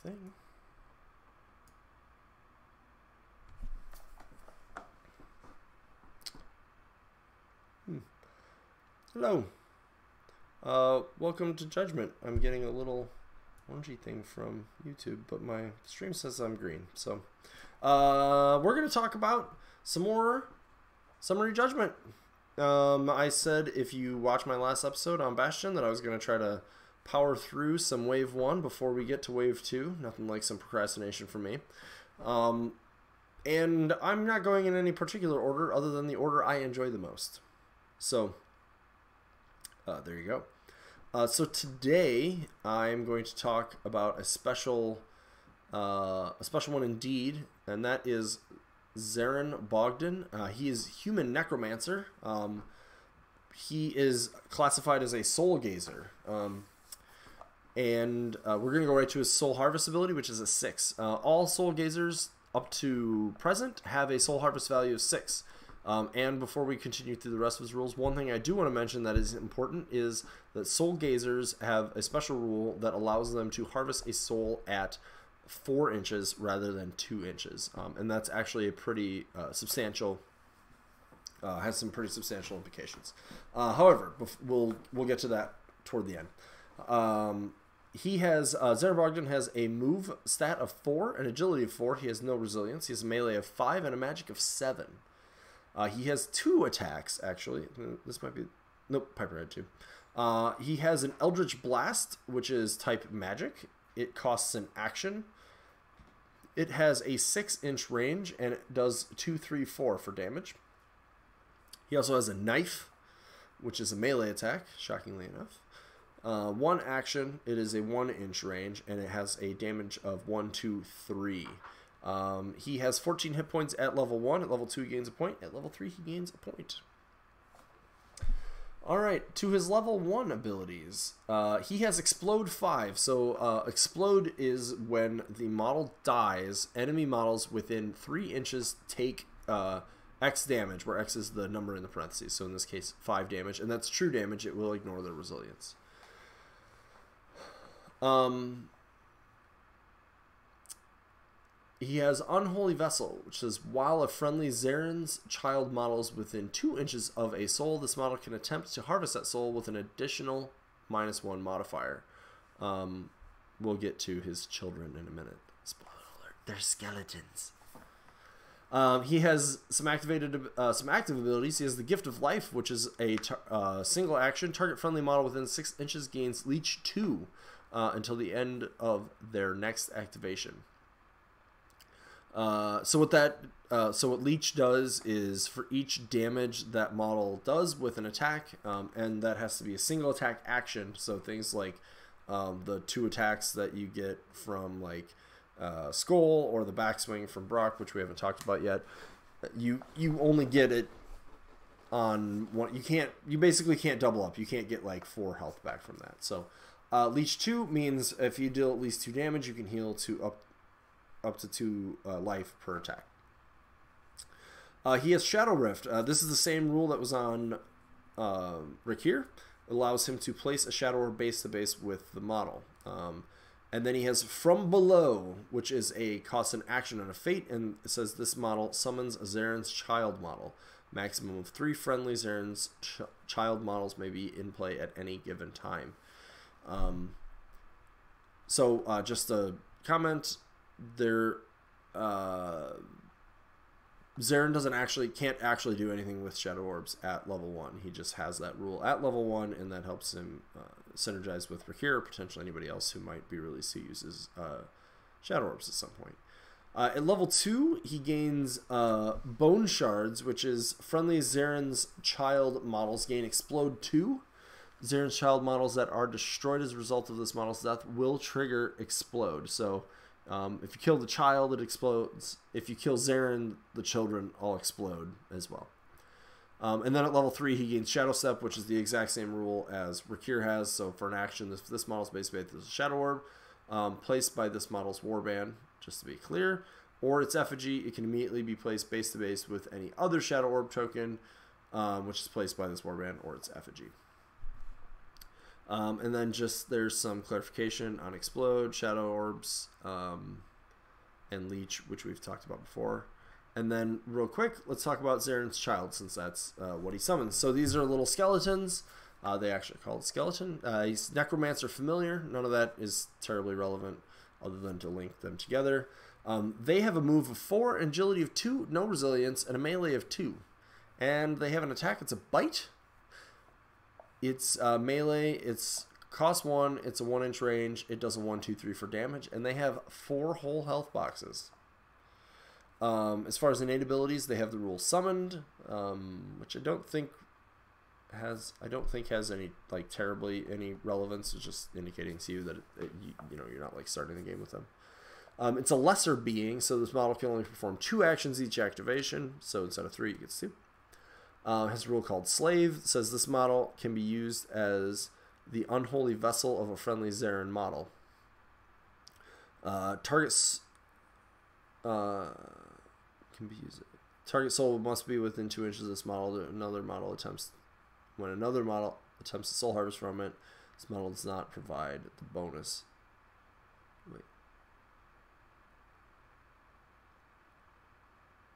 thing. Hello. Welcome to Judgment. I'm getting a little orangey thing from YouTube, but my stream says I'm green. So we're going to talk about some more Summary Judgment. I said if you watch my last episode on Bastion that I was going to try to power through some Wave 1 before we get to Wave 2. Nothing like some procrastination from me. And I'm not going in any particular order other than the order I enjoy the most. So there you go. So today I'm going to talk about a special one indeed, and that is Zaron Bogdan. He is human necromancer. He is classified as a soul gazer, and we're going to go right to his soul harvest ability, which is a 6. All soul gazers up to present have a soul harvest value of 6. And before we continue through the rest of his rules, one thing I do want to mention that is important is that soul gazers have a special rule that allows them to harvest a soul at 4 inches rather than 2 inches. And that's actually a pretty substantial, has some pretty substantial implications. However, we'll get to that toward the end. He has, Zaron Bogdan has a move stat of 4, an agility of 4. He has no resilience. He has a melee of 5 and a magic of 7. He has 2 attacks, actually. This might be... Nope, Piper had 2. He has an Eldritch Blast, which is type magic. It costs an action. It has a 6-inch range, and it does 2, 3, 4 for damage. He also has a Knife, which is a melee attack, shockingly enough. 1 action, it is a 1-inch range, and it has a damage of 1, 2, 3. He has 14 hit points at level 1. At level 2, he gains a point. At level 3, he gains a point. Alright, to his level 1 abilities. He has Explode 5. So, Explode is when the model dies. Enemy models within 3 inches take X damage, where X is the number in the parentheses. So, in this case, 5 damage. And that's true damage. It will ignore their resilience. He has Unholy Vessel, which says, while a friendly Zaron's child model is within 2 inches of a soul, this model can attempt to harvest that soul with an additional -1 modifier. We'll get to his children in a minute. Spoiler alert, they're skeletons. He has some active abilities. He has the Gift of Life, which is a single action. Target friendly model within 6 inches gains Leech 2 until the end of their next activation. So what Leech does is for each damage that model does with an attack, and that has to be a single attack action. So things like the 2 attacks that you get from like Skull or the backswing from Brock, which we haven't talked about yet. You only get it on one. You basically can't double up. You can't get like 4 health back from that. So Leech 2 means if you deal at least 2 damage, you can heal to up to 2 life per attack. He has Shadow Rift. This is the same rule that was on Rick here. It allows him to place a Shadow Orb base to base with the model. And then he has From Below, which is a cost an action and a fate, and it says this model summons a Zaron's child model. Maximum of 3 friendly Zaron's child models may be in play at any given time. Just a comment. Zaron can't actually do anything with Shadow Orbs at level 1. He just has that rule at level 1, and that helps him synergize with Rakir or potentially anybody else who might be released who uses Shadow Orbs at some point. At level 2, he gains Bone Shards, which is friendly Zaron's child models gain Explode 2. Zaron's child models that are destroyed as a result of this model's death will trigger Explode. So if you kill the child, it explodes. If you kill Zaron, the children all explode as well. And then at level 3, he gains Shadow Step, which is the exact same rule as Rakir has. So for an action, this model's base bait is a Shadow Orb placed by this model's Warband, just to be clear. Or its effigy, it can immediately be placed base to base with any other Shadow Orb token, which is placed by this Warband or its effigy. And then just there's some clarification on Explode, Shadow Orbs, and Leech, which we've talked about before. And then real quick, let's talk about Zaron's Child, since that's what he summons. So these are little skeletons. They actually are called Skeleton. He's Necromancer Familiar. None of that is terribly relevant other than to link them together. They have a move of 4, agility of 2, no resilience, and a melee of 2. And they have an attack. It's a bite. It's melee. It's cost 1. It's a 1-inch range. It does a 1, 2, 3 for damage. And they have 4 whole health boxes. As far as innate abilities, they have the rule Summoned, which I don't think has any like terribly any relevance. It's just indicating to you that you know, you're not like starting the game with them. It's a lesser being, so this model can only perform 2 actions each activation. So instead of 3, it gets 2. Has a rule called Slave. It says this model can be used as the unholy vessel of a friendly Zaron model. Targets can be used. Target soul must be within 2 inches of this model. Another model attempts to soul harvest from it. This model does not provide the bonus. Wait.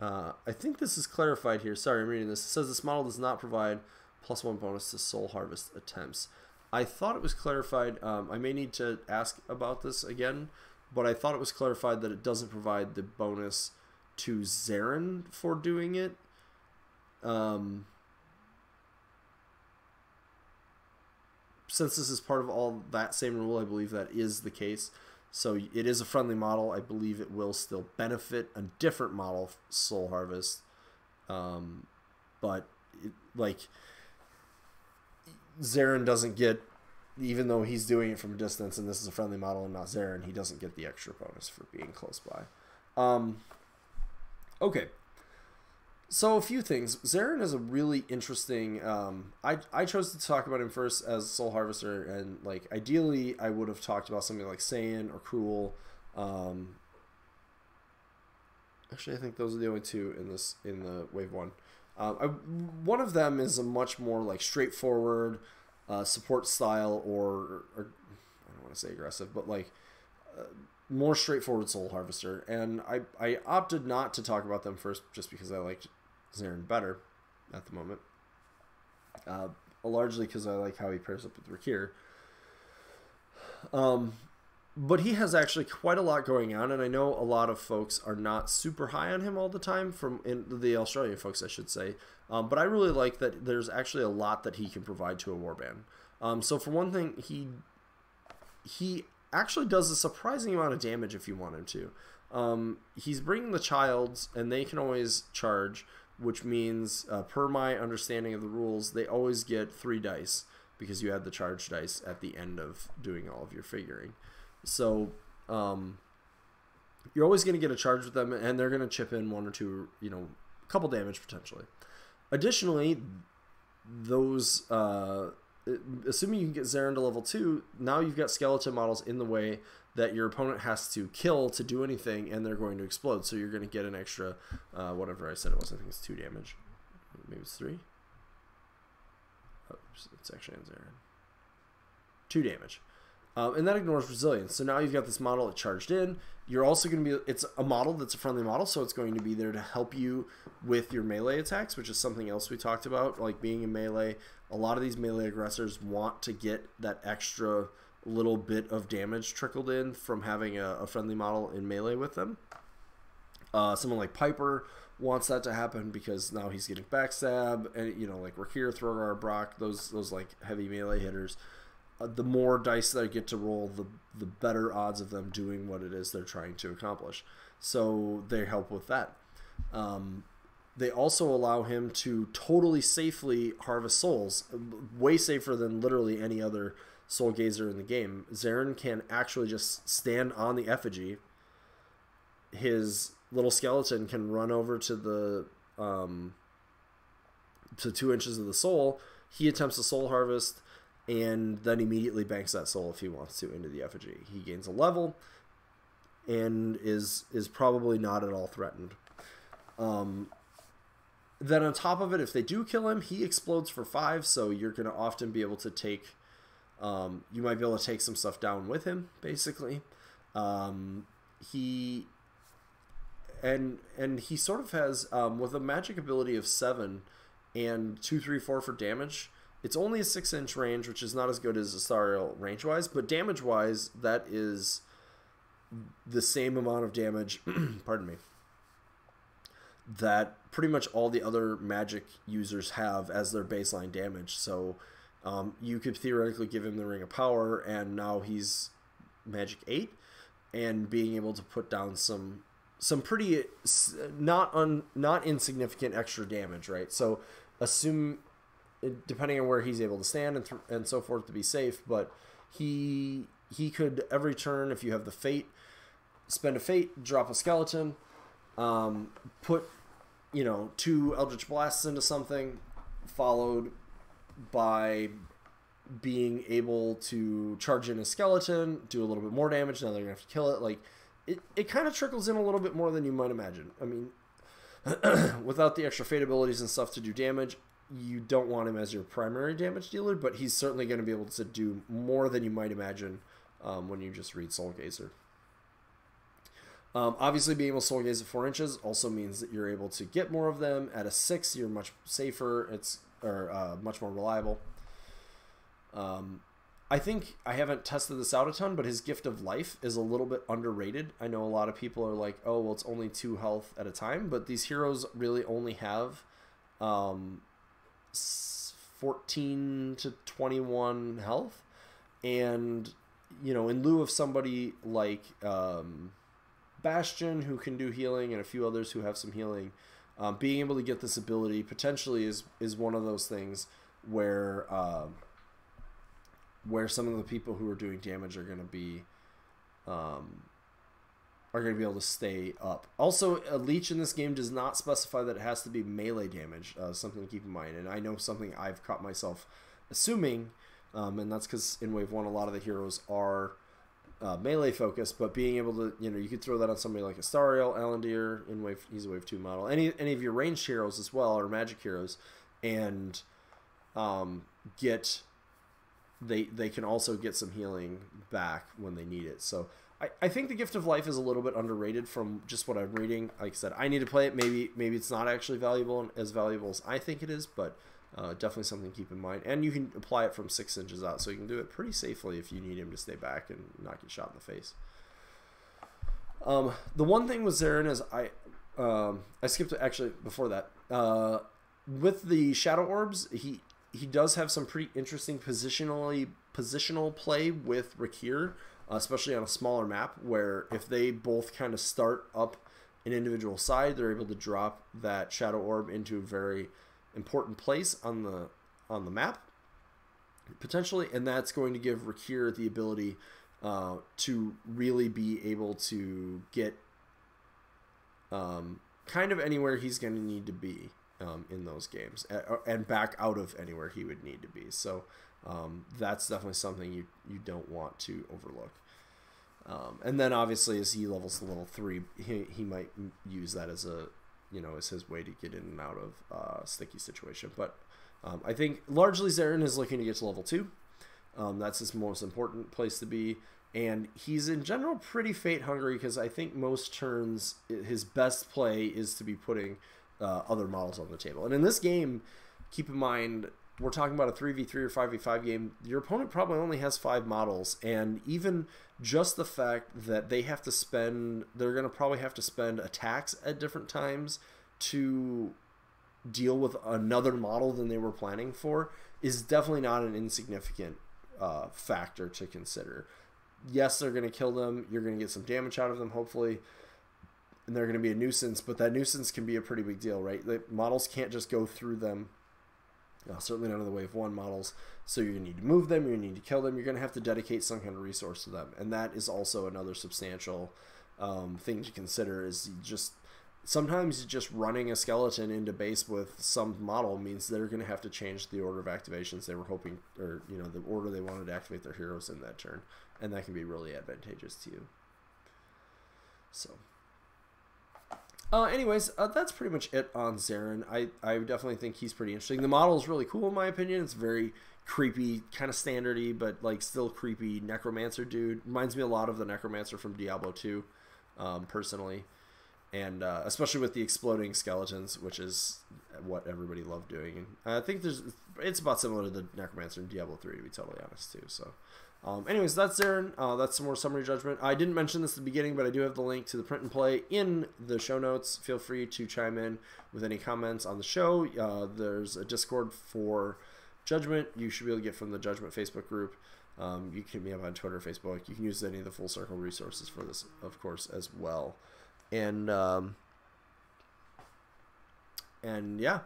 I think this is clarified here. Sorry, I'm reading this. It says this model does not provide +1 bonus to soul harvest attempts. I thought it was clarified. I may need to ask about this again, but I thought it was clarified that it doesn't provide the bonus to Zaron for doing it. Since this is part of all that same rule, I believe that is the case. So it is a friendly model. I believe it will still benefit a different model, Soul Harvest. But Zaron doesn't get, even though he's doing it from a distance and this is a friendly model and not Zaron, he doesn't get the extra bonus for being close by. Okay. So a few things. Zaron is a really interesting. I chose to talk about him first as Soul Harvester, and like ideally I would have talked about something like Saiyan or Cruel. Actually, I think those are the only two in the wave one. One of them is a much more like straightforward support style, or I don't want to say aggressive, but like more straightforward Soul Harvester. And I opted not to talk about them first just because I liked Zaron better at the moment. Largely because I like how he pairs up with Rakir. But he has actually quite a lot going on, and I know a lot of folks are not super high on him all the time, in the Australian folks, I should say. But I really like that there's actually a lot that he can provide to a warband. So for one thing, he actually does a surprising amount of damage if you want him to. He's bringing the Childs, and they can always charge, which means, per my understanding of the rules, they always get 3 dice, because you add the charge dice at the end of doing all of your figuring. So you're always going to get a charge with them, and they're going to chip in 1 or 2, a couple damage potentially. Additionally, those assuming you can get Zaron to level 2, now you've got skeleton models in the way that your opponent has to kill to do anything, and they're going to explode. So you're going to get an extra, whatever I said it was. I think it's 2 damage. Maybe it's 3. Oh, it's actually on Zaron. 2 damage. And that ignores resilience. So now you've got this model that charged in. You're also going to be, it's a model that's a friendly model, so it's going to be there to help you with your melee attacks, which is something else we talked about, like being in melee. A lot of these melee aggressors want to get that extra little bit of damage trickled in from having a friendly model in melee with them. Someone like Piper wants that to happen because now he's getting backstab, and like Rakir, Throgar, Brock, those like heavy melee hitters. The more dice that I get to roll, the better odds of them doing what it is they're trying to accomplish. So they help with that. They also allow him to totally safely harvest souls, way safer than literally any other soul gazer in the game. Zaron can actually just stand on the effigy. His little skeleton can run over to the to 2 inches of the soul. He attempts a soul harvest, and then immediately banks that soul if he wants to into the effigy. He gains a level and is probably not at all threatened. Then on top of it, if they do kill him, he explodes for 5, so you're going to often be able to take You might be able to take some stuff down with him, basically. He sort of has with a magic ability of 7 and 2, 3, 4 for damage. It's only a 6-inch range, which is not as good as Astariel range-wise, but damage-wise, that is the same amount of damage, pardon me, that pretty much all the other magic users have as their baseline damage. So you could theoretically give him the Ring of Power, and now he's magic 8, and being able to put down some pretty not insignificant extra damage, right? So assume, depending on where he's able to stand and so forth, to be safe, but he could every turn, if you have the Fate, spend a Fate, drop a skeleton, put 2 Eldritch Blasts into something, followed by being able to charge in a skeleton, do a little bit more damage. Now they're gonna have to kill it. Like it kind of trickles in a little bit more than you might imagine. I mean, without the extra Fate abilities and stuff to do damage, you don't want him as your primary damage dealer, but he's certainly going to be able to do more than you might imagine when you just read Soul Gazer. Obviously, being able to Soul Gaze at 4 inches also means that you're able to get more of them. At a 6, you're much safer. It's much more reliable. I think I haven't tested this out a ton, but his Gift of Life is a little bit underrated. I know a lot of people are like, oh, well, it's only 2 health at a time, but these heroes really only have 14 to 21 health, and in lieu of somebody like Bastion, who can do healing, and a few others who have some healing, being able to get this ability potentially is one of those things where some of the people who are doing damage are going to be able to stay up. Also, a leech in this game does not specify that it has to be melee damage, something to keep in mind. And I know something I've caught myself assuming, and that's because in Wave 1 a lot of the heroes are melee focused, but being able to, you could throw that on somebody like Astariel, Alandir, he's a Wave 2 model, any of your ranged heroes as well, or magic heroes, and they can also get some healing back when they need it. So I think the Gift of Life is a little bit underrated from just what I'm reading. Like I said, I need to play it. Maybe it's not actually as valuable as I think it is, but definitely something to keep in mind. And you can apply it from 6 inches out, so you can do it pretty safely if you need him to stay back and not get shot in the face. The one thing with Zaron is I skipped actually before that. With the Shadow Orbs, he does have some pretty interesting positional play with Rakir, especially on a smaller map, where if they both kind of start up an individual side, they're able to drop that Shadow Orb into a very important place on the map, potentially, and that's going to give Rakir the ability to really be able to get kind of anywhere he's going to need to be in those games, and back out of anywhere he would need to be. So that's definitely something you don't want to overlook. And then obviously as he levels to level 3, he might use that as as his way to get in and out of sticky situation. But I think largely Zaron is looking to get to level 2. That's his most important place to be. And he's in general pretty fate hungry, because I think most turns his best play is to be putting other models on the table. And in this game, keep in mind, we're talking about a 3v3 or 5v5 game. Your opponent probably only has 5 models, and even just the fact that they're going to probably have to spend attacks at different times to deal with another model than they were planning for is definitely not an insignificant factor to consider. Yes, they're going to kill them. You're going to get some damage out of them, hopefully, and they're going to be a nuisance, but that nuisance can be a pretty big deal, right? The models can't just go through them. Certainly none of the Wave 1 models. So you're going to need to move them, you're going to need to kill them, you're going to have to dedicate some kind of resource to them. And that is also another substantial thing to consider, is sometimes just running a skeleton into base with some model means they're going to have to change the order of activations they were hoping, or the order they wanted to activate their heroes in that turn. And that can be really advantageous to you. So anyways, that's pretty much it on Zaron. I definitely think he's pretty interesting. The model is really cool in my opinion. It's very creepy, kind of standardy, but like still creepy necromancer dude. Reminds me a lot of the necromancer from Diablo 2, personally. And especially with the exploding skeletons, which is what everybody loved doing. And I think it's about similar to the necromancer in Diablo 3, to be totally honest, too. So, anyways, that's Zaron. That's some more summary judgment. I didn't mention this at the beginning, but I do have the link to the print and play in the show notes. Feel free to chime in with any comments on the show. There's a Discord for Judgment. You should be able to get from the Judgment Facebook group. You can hit me up on Twitter, Facebook. You can use any of the Full Circle resources for this, of course, as well. And yeah,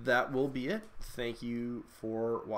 that will be it. Thank you for watching.